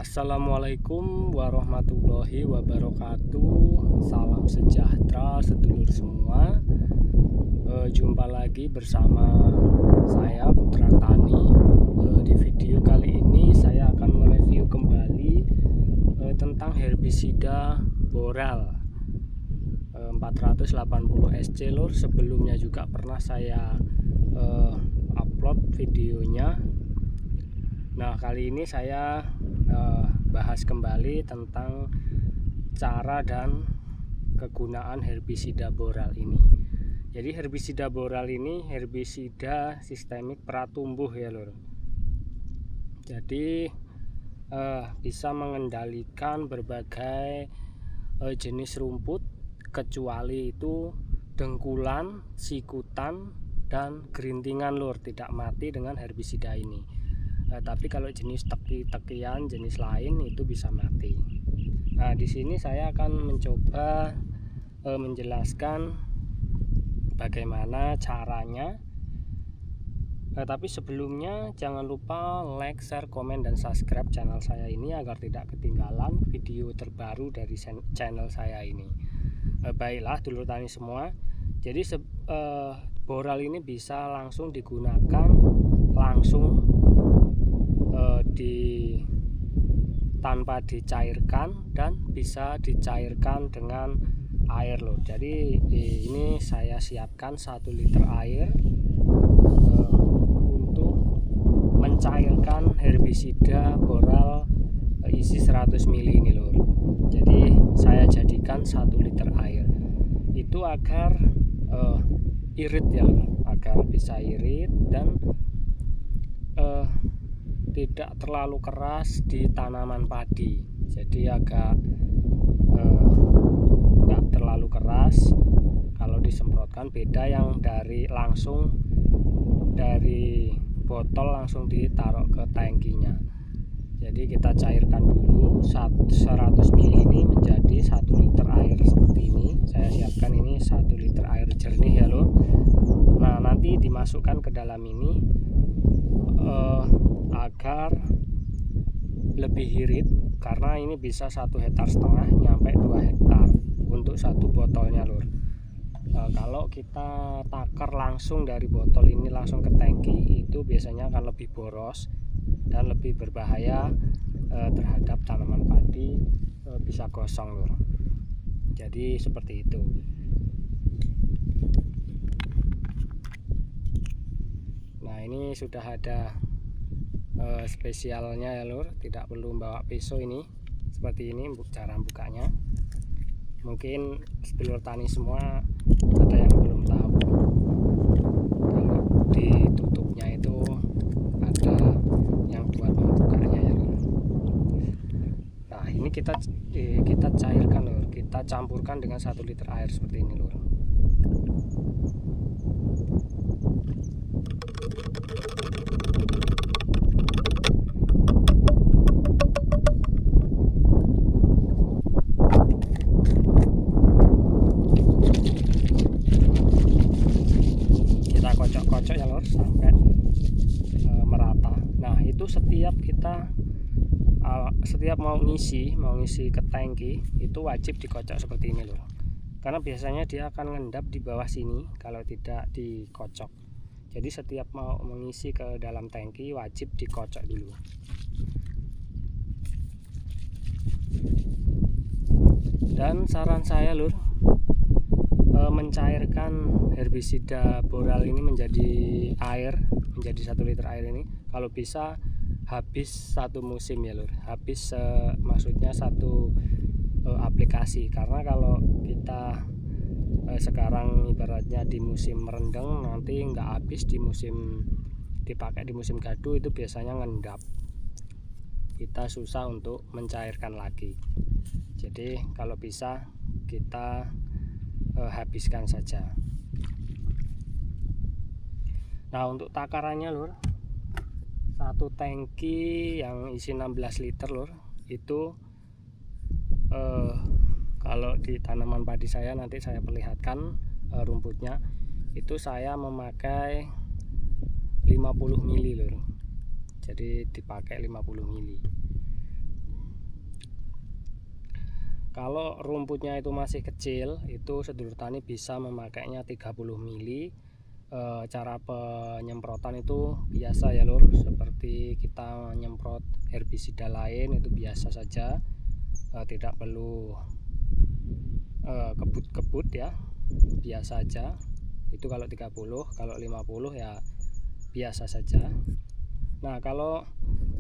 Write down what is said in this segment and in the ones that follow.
Assalamualaikum warahmatullahi wabarakatuh. Salam sejahtera sedulur semua. Jumpa lagi bersama saya Putra Tani. Di video kali ini saya akan mereview kembali tentang herbisida boral 480 SC lur. Sebelumnya juga pernah saya upload videonya. Nah, kali ini saya bahas kembali tentang cara dan kegunaan herbisida boral ini. Jadi herbisida boral ini herbisida sistemik pratumbuh ya lur. Jadi bisa mengendalikan berbagai jenis rumput kecuali itu dengkulan, sikutan, dan gerintingan lur. Tidak mati dengan herbisida ini. Tapi kalau jenis teki-tekian, jenis lain itu bisa mati. Nah, di sini saya akan mencoba menjelaskan bagaimana caranya. Tapi sebelumnya jangan lupa like, share, komen, dan subscribe channel saya ini agar tidak ketinggalan video terbaru dari channel saya ini. Baiklah dulur tani semua. Jadi boral ini bisa langsung digunakan langsung tanpa dicairkan, dan bisa dicairkan dengan air loh. Jadi ini saya siapkan 1 liter air untuk mencairkan herbisida boral isi 100 ml ini lor. Jadi saya jadikan 1 liter air itu agar irit ya lor, agar bisa irit dan tidak terlalu keras di tanaman padi. Jadi agak nggak terlalu keras kalau disemprotkan, beda yang langsung dari botol langsung ditaruh ke tangkinya. Jadi kita cairkan dulu 100 ml ini menjadi 1 liter air seperti ini. Saya siapkan ini 1 liter air jernih ya loh. Nah, nanti dimasukkan ke dalam ini agar lebih irit, karena ini bisa 1,5 hektar nyampe 2 hektar untuk satu botolnya lur. Kalau kita takar langsung dari botol ini langsung ke tangki, itu biasanya akan lebih boros dan lebih berbahaya terhadap tanaman padi, bisa gosong lur. Jadi seperti itu. Nah, ini sudah ada spesialnya ya lur, tidak perlu bawa pisau. Ini seperti ini cara bukanya. Mungkin sedulur tani semua ada yang belum tahu kalau ditutupnya itu ada yang buat membukanya ya lur. Nah, ini kita cairkan lur, kita campurkan dengan 1 liter air seperti ini lur. Kocok ya lor sampai merata. Nah, itu setiap mau ngisi ke tangki itu wajib dikocok seperti ini lor, karena biasanya dia akan ngendap di bawah sini kalau tidak dikocok. Jadi setiap mau mengisi ke dalam tangki wajib dikocok dulu. Dan saran saya lur, mencairkan herbisida boral ini menjadi 1 liter air ini kalau bisa habis satu musim ya lur, habis maksudnya satu aplikasi. Karena kalau kita sekarang ibaratnya di musim merendeng, nanti nggak habis dipakai di musim gaduh, itu biasanya ngendap, kita susah untuk mencairkan lagi. Jadi kalau bisa kita habiskan saja. Nah, untuk takarannya lur, satu tangki yang isi 16 liter lur, itu kalau di tanaman padi saya nanti saya perlihatkan rumputnya, itu saya memakai 50 mili lur. Jadi dipakai 50 mili. Kalau rumputnya itu masih kecil, itu sedulur tani bisa memakainya 30 mili. Cara penyemprotan itu biasa ya lur, seperti kita menyemprot herbisida lain itu biasa saja, tidak perlu kebut-kebut ya, biasa aja. Itu kalau 30, kalau 50 ya biasa saja. Nah, kalau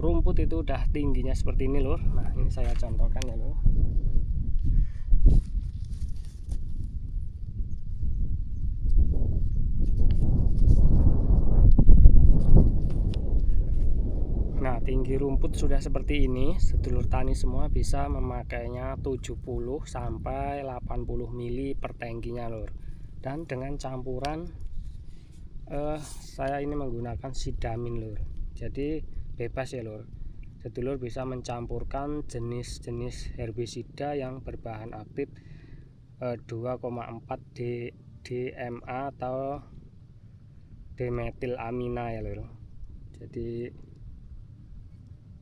rumput itu udah tingginya seperti ini lur. Nah, ini saya contohkan ya lur. Nah, tinggi rumput sudah seperti ini, sedulur tani semua bisa memakainya 70 sampai 80 mili per tangkinya lur. Dan dengan campuran saya ini menggunakan sidamin lur. Jadi bebas ya lur. Sedulur bisa mencampurkan jenis-jenis herbisida yang berbahan aktif 2,4 DMA atau dimetilamina ya lur. Jadi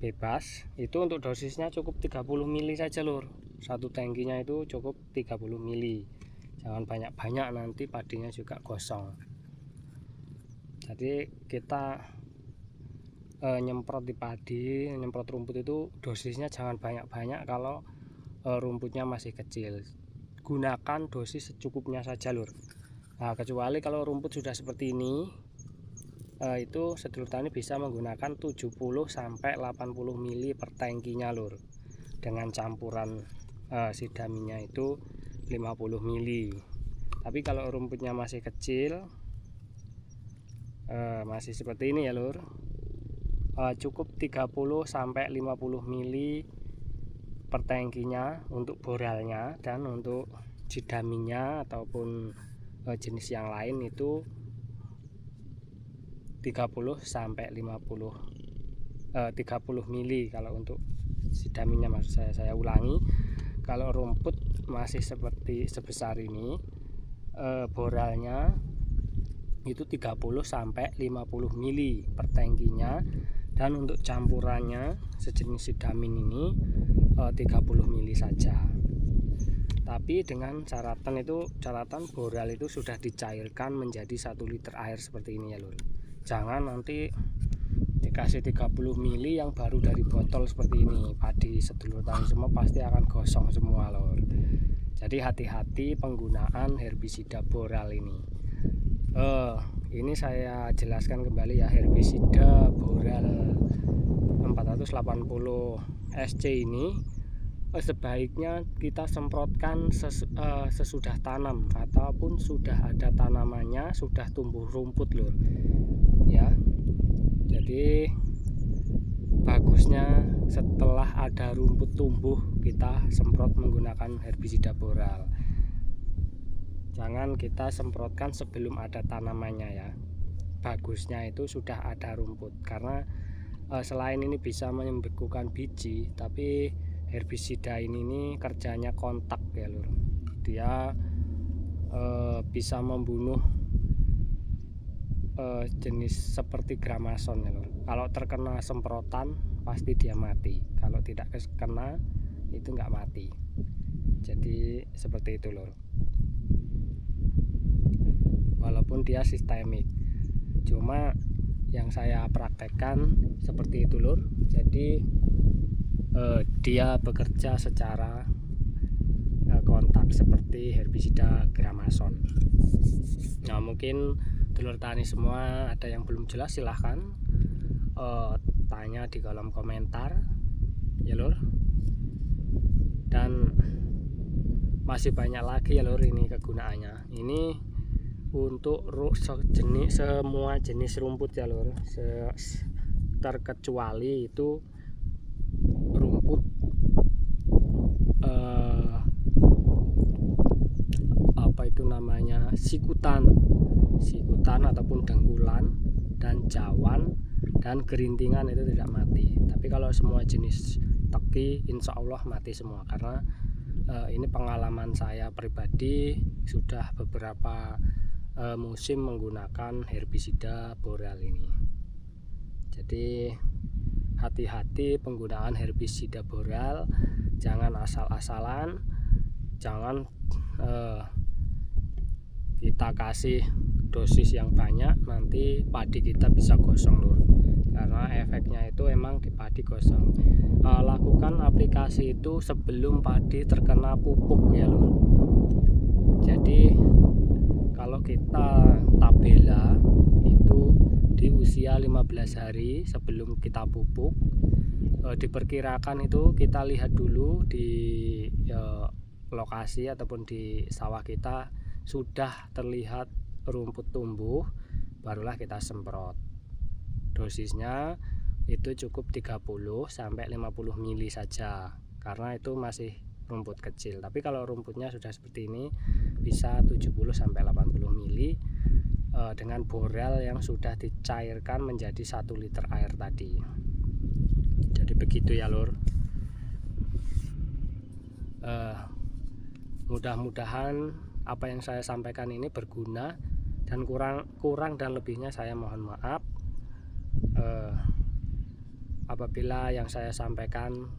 bebas. Itu untuk dosisnya cukup 30 mili saja lur. Satu tangkinya itu cukup 30 mili. Jangan banyak-banyak, nanti padinya juga gosong. Jadi kita nyemprot di padi, nyemprot rumput itu dosisnya jangan banyak-banyak kalau rumputnya masih kecil. Gunakan dosis secukupnya saja lur. Nah, kecuali kalau rumput sudah seperti ini, itu sedulur tani bisa menggunakan 70 sampai 80 mili per tangkinya lur, dengan campuran sidaminnya itu 50 mili. Tapi kalau rumputnya masih kecil, masih seperti ini ya lur, cukup 30 sampai 50 mili per tangkinya untuk boralnya, dan untuk sidaminnya ataupun jenis yang lain itu 30 sampai 30 mili kalau untuk sidaminnya. Maksud saya ulangi, kalau rumput masih seperti sebesar ini, boralnya itu 30 sampai 50 mili per tangkinya, dan untuk campurannya sejenis sidamin ini 30 mili saja. Tapi dengan catatan boral itu sudah dicairkan menjadi 1 liter air seperti ini ya lur. Jangan nanti dikasih 30 mili yang baru dari botol seperti ini, padi sedulur tani semua pasti akan gosong semua lor. Jadi hati-hati penggunaan herbisida boral ini. Ini saya jelaskan kembali ya, herbisida boral 480 SC ini sebaiknya kita semprotkan sesudah tanam ataupun sudah ada tanamannya, sudah tumbuh rumput lur ya. Jadi bagusnya setelah ada rumput tumbuh kita semprot menggunakan herbisida boral. Jangan kita semprotkan sebelum ada tanamannya ya. Bagusnya itu sudah ada rumput, karena selain ini bisa membekukan biji, tapi herbisida ini kerjanya kontak ya lur. Dia bisa membunuh jenis seperti gramason ya lur. Kalau terkena semprotan pasti dia mati, kalau tidak kena itu nggak mati. Jadi seperti itu lur, walaupun dia sistemik. Cuma yang saya praktekkan seperti itu lur. Jadi dia bekerja secara kontak seperti herbisida gramason. Nah, mungkin telur tani semua ada yang belum jelas, silahkan tanya di kolom komentar ya lur. Dan masih banyak lagi ya lur ini kegunaannya. Ini untuk semua jenis rumput ya lur, terkecuali itu rumput apa itu namanya, sikutan ataupun dengkulan dan jawan dan gerintingan itu tidak mati. Tapi kalau semua jenis teki insya Allah mati semua, karena ini pengalaman saya pribadi, sudah beberapa musim menggunakan herbisida boral ini. Jadi hati-hati penggunaan herbisida boral, jangan asal-asalan. jangan kita kasih dosis yang banyak, nanti padi kita bisa gosong lur, karena efeknya itu emang di padi gosong. Lakukan aplikasi itu sebelum padi terkena pupuk ya lur. Jadi kalau kita tabela itu di usia 15 hari sebelum kita pupuk, diperkirakan itu kita lihat dulu di lokasi ataupun di sawah kita sudah terlihat rumput tumbuh, barulah kita semprot. Dosisnya itu cukup 30 sampai 50 mili saja, karena itu masih rumput kecil. Tapi kalau rumputnya sudah seperti ini bisa 70 sampai 80 mili dengan borel yang sudah dicairkan menjadi 1 liter air tadi. Jadi begitu ya lur. Mudah-mudahan apa yang saya sampaikan ini berguna, dan kurang dan lebihnya saya mohon maaf apabila yang saya sampaikan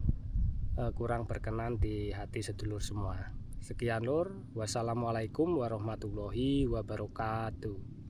kurang berkenan di hati sedulur semua. Sekian lur, wassalamualaikum warahmatullahi wabarakatuh.